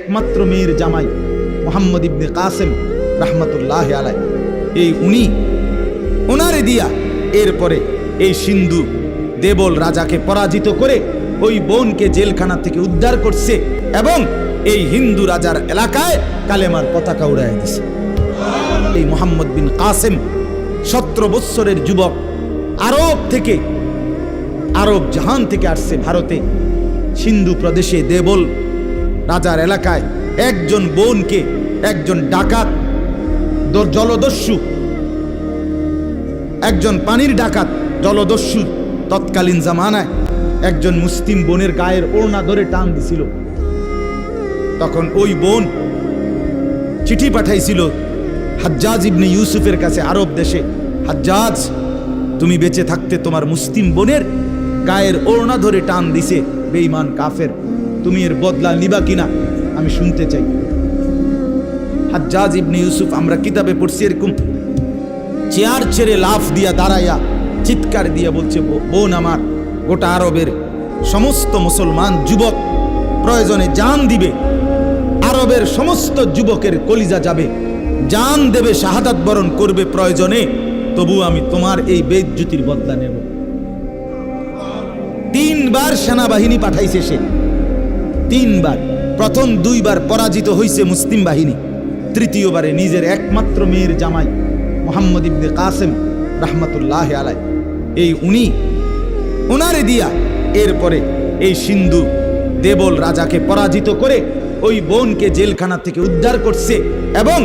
একমাত্র মেয়ের জামাই মুহাম্মদ ইবনে কাসেম রাহমাতুল্লাহি আলাইহি, এই ওনারে দিয়া এরপরে এই সিন্ধু দেবল রাজাকে পরাজিত করে ওই বোনকে জেলখানা থেকে উদ্ধার করছে এবং এই হিন্দু রাজার এলাকায় কালেমার পতাকা উড়াইয়া দিছে। এই মুহাম্মদ বিন কাসেম 17 বৎসরের যুবক, আরব জাহান থেকে আসছে ভারতে, সিন্ধু প্রদেশে দেবল রাজার এলাকায় একজন বোনকে একজন ডাকাত জলদস্যু, একজন পানির ডাকাত জলদস্যু তৎকালীন জামানায় একজন মুসলিম বোনের গায়ের ওড়না ধরে টান দিছিল। তখন ওই বোন চিঠি পাঠাইছিল হাজ্জাজ ইবনে ইউসুফের কাছে আরব দেশে, হাজ্জাজ তুমি বেঁচে থাকতে তোমার মুসলিম বোনের গায়ের ওড়না ধরে টান দিছে বেঈমান কাফের, তুমি এর বদলা নিবা কিনা আমি শুনতে চাই। হাজ্জাজ ইবনে ইউসুফ আমরা কিতাবে পড়ছি এরকম চেয়ার ছেড়ে লাফ দিয়া দাঁড়াইয়া চিৎকার দিয়া বলছে, বোন আমার, গোটা আরবের সমস্ত মুসলমান যুবক প্রয়োজনে জান দিবে, আরবের সমস্ত যুবকের কলিজা যাবে, জান দেবে, শাহাদাত বরণ করবে প্রয়োজনে, তবু আমি তোমার এই বেইজ্জতির বদলা নেব। 3 বার সেনাবাহিনী পাঠাইছে সে, 3 বার। প্রথম 2 বার পরাজিত হইছে মুসলিম বাহিনী, তৃতীয়বারে নিজের একমাত্র মেয়ের জামাই মুহাম্মদ ইবনে কাসেম রাহমাতুল্লাহি আলাইহি, এই ওনারে দিয়া এরপরে এই সিন্ধু দেবল রাজাকে পরাজিত করে ওই বোনকে জেলখানা থেকে উদ্ধার করছে এবং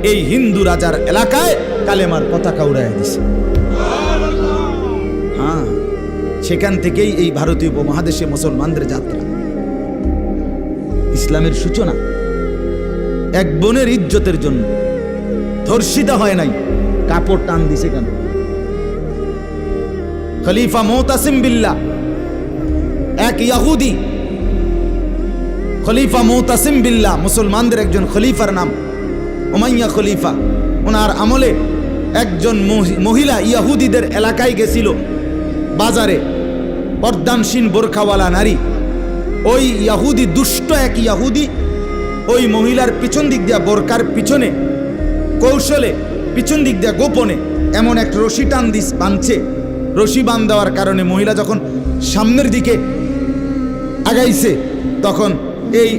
এই হিন্দু রাজার এলাকায় কালেমার পতাকা উড়াইয়া দিছে। হ্যাঁ, সেখান থেকেই এই ভারতীয় উপমহাদেশে মুসলমানদের যাত্রা, ইসলামের সূচনা। এক বোনের ইজ্জতের জন্য ধর্ষিতা হয় নাই, কাপড় টান দিছে কেন? খলিফা মুতাসিম বিল্লাহ, এক ইহুদি খলিফা মুতাসিম বিল্লাহ, মুসলমানদের একজন খলিফার নাম উমাইয়া খলিফা, ওনার আমলে একজন মহিলা ইহুদিদের এলাকায় গেছিল বাজারে, পর্দানসীন বোরখাওয়ালা নারী। ওই ইহুদি, দুষ্ট এক ইহুদি ওই মহিলার পিছন দিক দিয়া, বোরকার পিছনে কৌশলে পিছন দিক দিয়া গোপনে এমন এক রশি টান বাঁধছে। রশি বাঁধ দেওয়ার কারণে মহিলা যখন সামনের দিকে আগাইছে তখন এই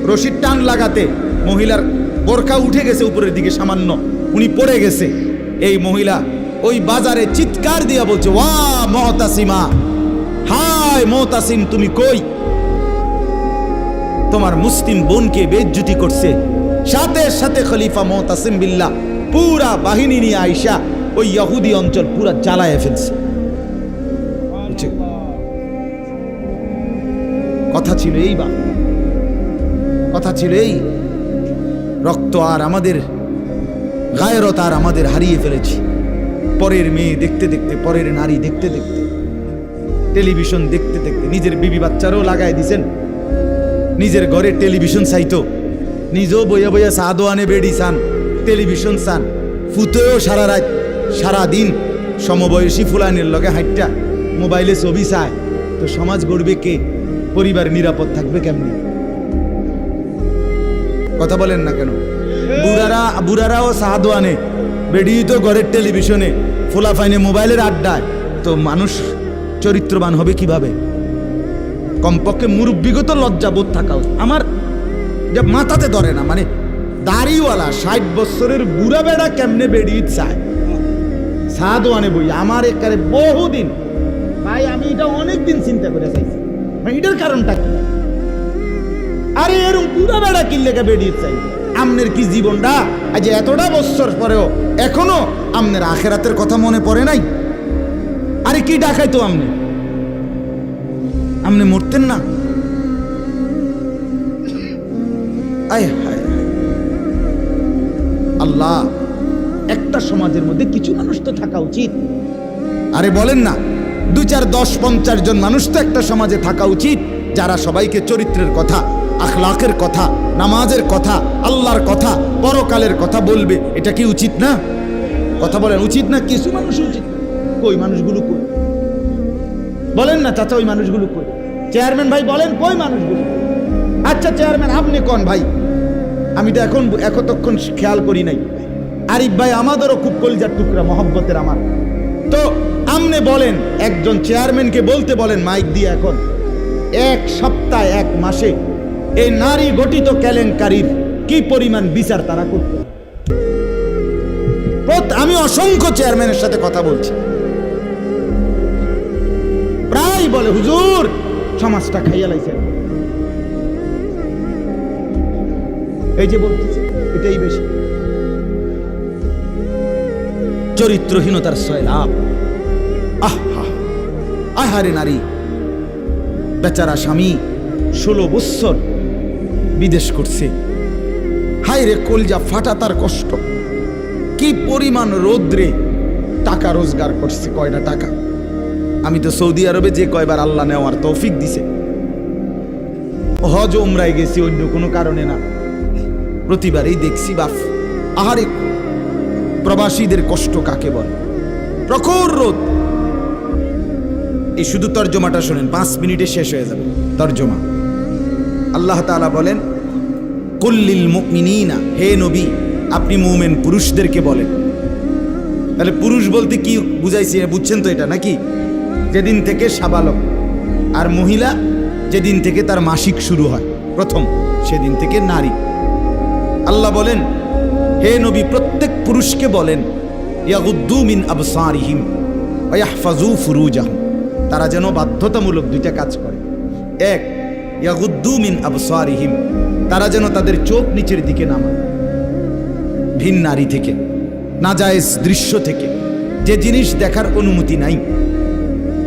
রশির টান লাগাতে মহিলার বোরকা উঠে গেছে উপরের দিকে সামান্য, উনি পড়ে গেছে। এই মহিলা ওই বাজারে চিৎকার দিয়া বলছে, ওয়া মুতাসিমা, হায় মুতাসিম তুমি কই? তোমার মুসলিম বোনকে বেইজ্জতি করছে। সাথে সাথে খলিফা মুতাসিম বিল্লাহ পুরা বাহিনী নিয়ে আইসা ওই ইহুদি অঞ্চল পুরা জ্বালায় ফেলছে। কথা ছিল এই, বা কথা ছিল এই, রক্ত আর আমাদের গায়রত আর আমাদের হারিয়ে ফেলেছি। পরের মেয়ে দেখতে দেখতে, পরের নারী দেখতে দেখতে, টেলিভিশন দেখতে দেখতে নিজের বিবি বাচ্চারও লাগাই দিছেন। নিজের ঘরে টেলিভিশন চাইতো, নিজেও বইয়া বইয়া চা দোয়ানে বেড়ি চান, টেলিভিশন চান, ফুতেও সারা রাত সারা দিন সমবয়সী ফুলানের লগে হাইটটা মোবাইলে ছবি চায়। তো সমাজ গড়বে কে? পরিবার নিরাপদ থাকবে কেমনি? কথা বলেন না কেন? বুড়ারাও চা দোয়ানে, বেড়ি তো ঘরের টেলিভিশনে, ফোলা ফাইনে মোবাইলের আড্ডায়, তো মানুষ চরিত্রবান হবে কিভাবে? কমপক্ষে মুরব্বিগত লজ্জাবোধ থাকা উচিত। আমার যে মাথাতে ধরে না, মানে দাড়িওয়ালা 60 বছরের বুড়া বেড়া কেমনে বেড়িয়ে চায় চা দোয়ানে বই? আমার একারে বহুদিন ভাই, আমি এটা অনেকদিন চিন্তা করে চাইছি, এটার কারণটা কি? আরে এরকম বুড়া বেড়া কিনলেকে বেড়িয়ে চাই? আমনের কি জীবনটা আজ এতটা বছর পরেও এখনো আমনের আখেরাতের কথা মনে পড়ে নাই? আরে কি ডাকাই তো আমনে মরতেন না? আয় হায় আল্লাহ, একটা সমাজের মধ্যে কিছু মানুষ তো থাকা উচিত। আরে বলেন না, 2, 4, 10, 50 জন মানুষ তো একটা সমাজে থাকা উচিত, যারা সবাইকে চরিত্রের কথা, আখলাকের কথা, নামাজের কথা, আল্লাহর কথা, পরকালের কথা বলবে। এটা কি উচিত না? কথা বলেন, উচিত না? কিছু মানুষ উচিত। কই মানুষগুলো কই? বলেন না চাচা, ওই মানুষগুলো কই? চেয়ারম্যান ভাই বলেন, কই মানুষগুলো? আচ্ছা চেয়ারম্যান আপনি কোন ভাই, আমি তো এতক্ষণ খেয়াল করি নাই। আরিফ ভাই আমাদেরও খুব কলিজার টুকরা, মহব্বতের আমার। তো আপনি বলেন, একজন চেয়ারম্যানকে বলতে বলেন মাইক দিয়ে, এখন এক সপ্তাহ এক মাসে এই নারী গঠিত কেলেঙ্কারির কি পরিমাণ বিচার তারা করত। আমি অসংখ্য চেয়ারম্যানের সাথে কথা বলছি, প্রায় বলে হুজুর সমাজটা খাইয়া লাইছে। এই যে বলতেছে এটাই বেশি চরিত্রহীনতার সয়লাভ। আহারে নারী, বেচারা স্বামী 16 বছর বিদেশ করছে, হায় রে কলজা ফাটা তার কষ্ট। কি পরিমাণ রোদ্রে টাকা রোজগার করছে, কয়টা টাকা। আমি তো সৌদি আরবে যে কয়বার আল্লাহ নেওয়ার তৌফিক দিছে, হজ উমরায় গেছি অন্য কোনো কারণে না, প্রতিবারই দেখছি বাফ আহারে প্রবাসীদের কষ্ট কাকে বলে। প্রখর রোদ। এই শুধু তর্জমাটা শোনেন, 5 মিনিটে শেষ হয়ে যাবে তর্জমা। আল্লাহ তাআলা বলেন কুল্লিল মুমিনিনা, হে নবী আপনি মুমিন পুরুষদেরকে বলেন। তাহলে পুরুষ বলতে কি বুঝাইছি বুঝছেন তো এটা নাকি? যেদিন থেকে সাবালক, আর মহিলা যেদিন থেকে তার মাসিক শুরু হয় প্রথম, সেদিন থেকে নারী। আল্লাহ বলেন হে নবী প্রত্যেক পুরুষকে বলেন ইয়াগুদ্দু মিন আবসারিহিম ওয়া ইয়াহফাজু ফুরুজাহুম, তারা যেন বাধ্যতামূলক 2টা কাজ করে। এক, ইয়াগুদ্দু মিন আবসারিহিম, তারা যেন তাদের চোখ নিচের দিকে নামায় ভিন নারী থেকে, নাজায়েজ দৃশ্য থেকে, যে জিনিস দেখার অনুমতি নাই,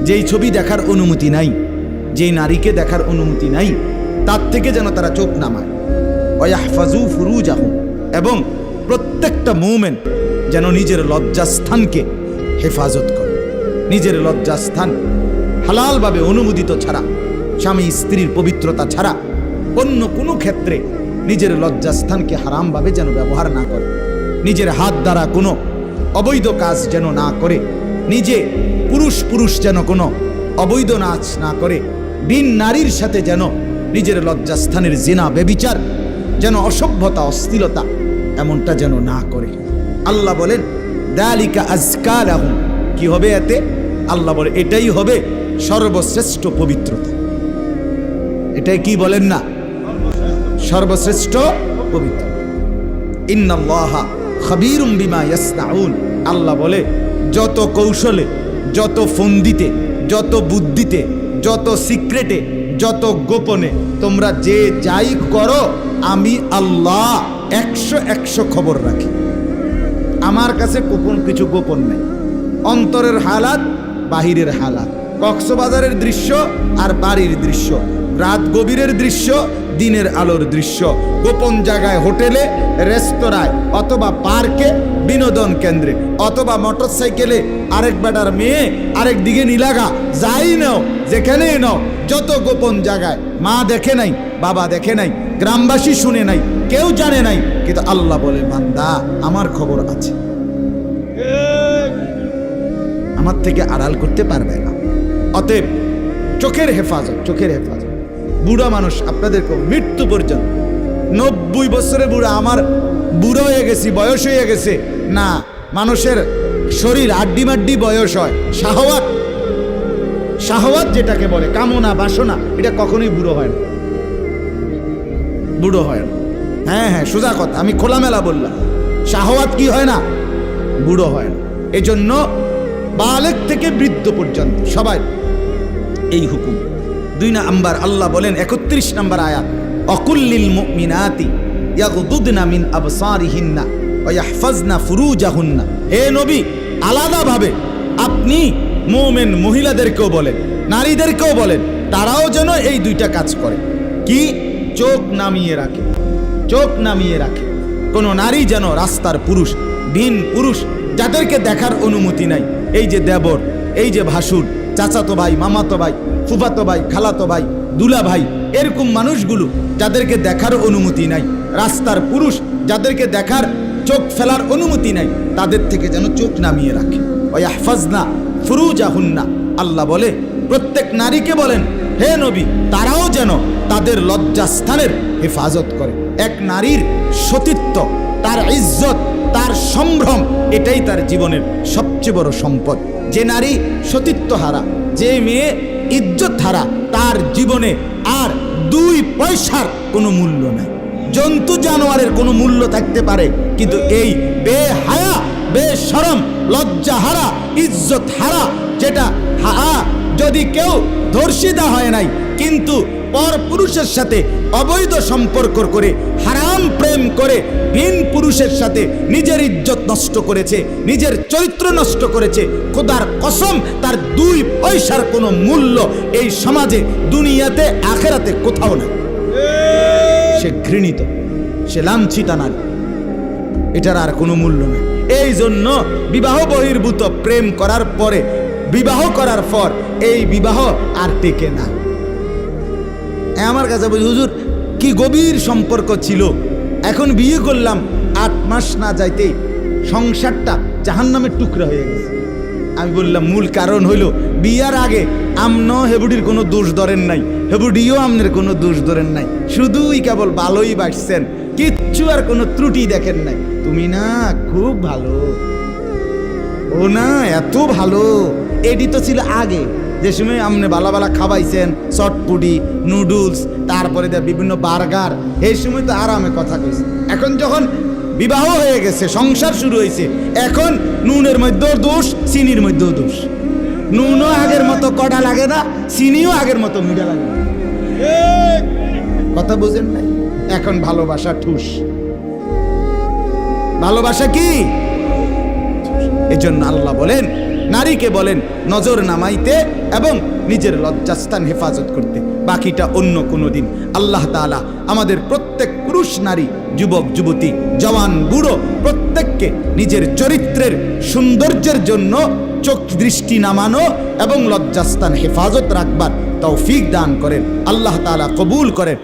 যেই ছবি দেখার অনুমতি নাই, যেই নারীকে দেখার অনুমতি নাই, তার থেকে যেন তারা চোখ নামায়। ওয়া ইয়াহফাজু ফুরুজাহুম, এবং প্রত্যেকটা মুমিন যেন নিজের লজ্জাস্থানকে হেফাজত করে। নিজের লজ্জাস্থান হালালভাবে অনুমোদিত ছাড়া, স্বামী স্ত্রীর পবিত্রতা ছাড়া অন্য কোনো ক্ষেত্রে নিজের লজ্জাস্থানকে হারামভাবে যেন ব্যবহার না করে। নিজের হাত দ্বারা কোনো অবৈধ কাজ যেন না করে, নিজে পুরুষ যেন কোনো অবৈধ নাচ না করে, ভিন নারীর সাথে যেন নিজের লজ্জাস্থানের জিনা বেবিচার, যেন অসভ্যতা অশ্লীলতা এমনটা যেন না করে। আল্লাহ বলেন যালিকা আযকা লাহুম, কি হবে এতে? আল্লাহ বলে এটাই হবে সর্বশ্রেষ্ঠ পবিত্রতা। এটাই কি বলেন না? সর্বশ্রেষ্ঠ পবিত্রতা। ইন্নাল্লাহা খাবীরুম বিমা ইয়াসনাউন, আল্লাহ বলে যত কৌশলে, যত ফন্দিতে, যত বুদ্ধিতে, যত সিক্রেটে, যত গোপনে তোমরা যে যাই করো, আমি আল্লাহ 100 খবর রাখি। আমার কাছে গোপন কিছু গোপন নেই। অন্তরের হালাত, বাহিরের হালাত, কক্সবাজারের দৃশ্য আর বাড়ির দৃশ্য, রাত গভীরের দৃশ্য, দিনের আলোর দৃশ্য, গোপন জায়গায়, হোটেলে, রেস্তোরাঁয়, অথবা পার্কে, বিনোদন কেন্দ্রে, অথবা মোটরসাইকেলে আরেক বেটার মেয়ে আরেক দিকে নিলাগা, যাই নাও, যেখানেই নাও, যত গোপন জায়গায়, মা দেখে নাই, বাবা দেখে নাই, গ্রামবাসী শুনে নাই, কেউ জানে নাই, কিন্তু আল্লাহ বলে বান্দা আমার খবর আছে, আমার থেকে আড়াল করতে পারবে না। অতএব চোখের হেফাজত, চোখের হেফাজত। বুড়া মানুষ আপনাদেরকে মৃত্যু পর্যন্ত, 90 বছরের বুড়া, আমার বুড়ো হয়ে গেছি, বয়স হয়ে গেছে না, মানুষের শরীর আড্ডি মাড্ডি বয়স হয়। শাহওয়াত, শাহওয়াত যেটাকে বলে, কামনা বাসনা, এটা কখনোই বুড়ো হয় না, বুড়ো হয় না। হ্যাঁ, সোজা কথা, আমি খোলামেলা বললাম। শাহওয়াত কি হয় না? বুড়ো হয় না। এজন্য বালেগ থেকে বৃদ্ধ পর্যন্ত সবাই এই হুকুম। 2 নাম্বার আল্লাহ বলেন 31 নম্বর আয়াত, অকুল্লিল মুমিনাতি ইয়াগুদুদনা মিন আবসারিহিন্না ওয়া ইয়াহফাজনা ফুরুজাহুন্না, হে নবী আলাদাভাবে আপনি মুমিন মহিলাদেরকেও বলেন, নারীদেরকেও বলেন, তারাও যেন এই 2টা কাজ করে। কি? চোখ নামিয়ে রাখে, চোখ নামিয়ে রাখে। কোনো নারী যেন রাস্তার পুরুষ, ভিন পুরুষ যাদেরকে দেখার অনুমতি নাই, এই যে দেবর, এই যে ভাসুর, চাচাতো ভাই, মামাতো ভাই, ফুফাতো ভাই, খালাতো ভাই, দুলা ভাই, এরকম মানুষগুলো যাদেরকে দেখার অনুমতি নাই, রাস্তার পুরুষ যাদেরকে দেখার চোখ ফেলার অনুমতি নাই, তাদের থেকে যেন চোখ নামিয়ে রাখে। ওয়া ইয়াহফাজনা ফুরুজাহুন্না, আল্লাহ বলে প্রত্যেক নারীকে বলেন হে নবী তারাও যেন তাদের লজ্জাস্থানের হেফাজত করে। এক নারীর সতীত্ব, তার ইজ্জত, তার সম্ভ্রম, এটাই তার জীবনের সবচেয়ে বড় সম্পদ। যে নারী সতীত্ব হারা, যে মেয়ে ইজ্জত হারা, তার জীবনে আর 2 পয়সার কোনো মূল্য নাই। জন্তু জানোয়ারের কোনো মূল্য থাকতে পারে, কিন্তু এই বেহায়া, বেশরম, লজ্জা হারা, ইজ্জত হারা, যেটা যদি কেউ ধর্ষিতা হয় নাই কিন্তু পর পুরুষের সাথে অবৈধ সম্পর্ক করে, হারাম প্রেম করে, ভিন পুরুষের সাথে নিজের ইজ্জত নষ্ট করেছে, নিজের চরিত্র নষ্ট করেছে, খোদার কসম তার 2 পয়সার কোনো মূল্য এই সমাজে, দুনিয়াতে, আখেরাতে কোথাও না। সে ঘৃণিত, সে লাঞ্ছিতা নারী, এটার আর কোনো মূল্য নেই। এই জন্য বিবাহ বহির্ভূত প্রেম করার পরে, বিবাহ করার পর এই বিবাহ আর টেকে না। আমার কাছে বলি, হুজুর কি গভীর সম্পর্ক ছিল, এখন বিয়ে করলাম, 8 মাস না যাইতেই সংসারটা জাহান্নামের টুকরা হয়ে গেছে। আমি বললাম মূল কারণ হইল বিয়ার আগে আমনো হেবুডির কোনো দোষ ধরেন নাই, হেবুডিও আমনের কোনো দোষ ধরেন নাই, শুধুই কেবল ভালোই বাসছেন, কিচ্ছু আর কোনো ত্রুটি দেখেন নাই। তুমি না খুব ভালো, ও না এত ভালো, এটি তো ছিল আগে, যে সময় আপনি বালা বালা খাওয়াইছেন, চটপুটি, নুডলস, তারপরে বিভিন্ন বার্গার, এই সময় তো আরামে কথা কইছে। এখন যখন বিবাহ হয়ে গেছে, সংসার শুরু হয়েছে, এখন নুনের মধ্যেও দোষ, চিনির মধ্যেও দোষ। নুনও আগের মতো কড়া লাগে না, চিনিও আগের মতো মিঠা লাগে না। কথা বুঝেন নাই? এখন ভালোবাসা ঠুস। ভালোবাসা কি? এজন্য আল্লাহ বলেন, নারীকে বলেন নজর নামাইতে এবং নিজের লজ্জাস্থান হেফাজত করতে, বাকিটা অন্য কোনো দিন। আল্লাহ তাআলা আমাদের প্রত্যেক পুরুষ, নারী, যুবক, যুবতী, জওয়ান, বুড়ো প্রত্যেককে নিজের চরিত্রের সৌন্দর্যের জন্য চোখ দৃষ্টি নামানো এবং লজ্জাস্থান হেফাজত রাখবার তৌফিক দান করেন। আল্লাহ তাআলা কবুল করেন।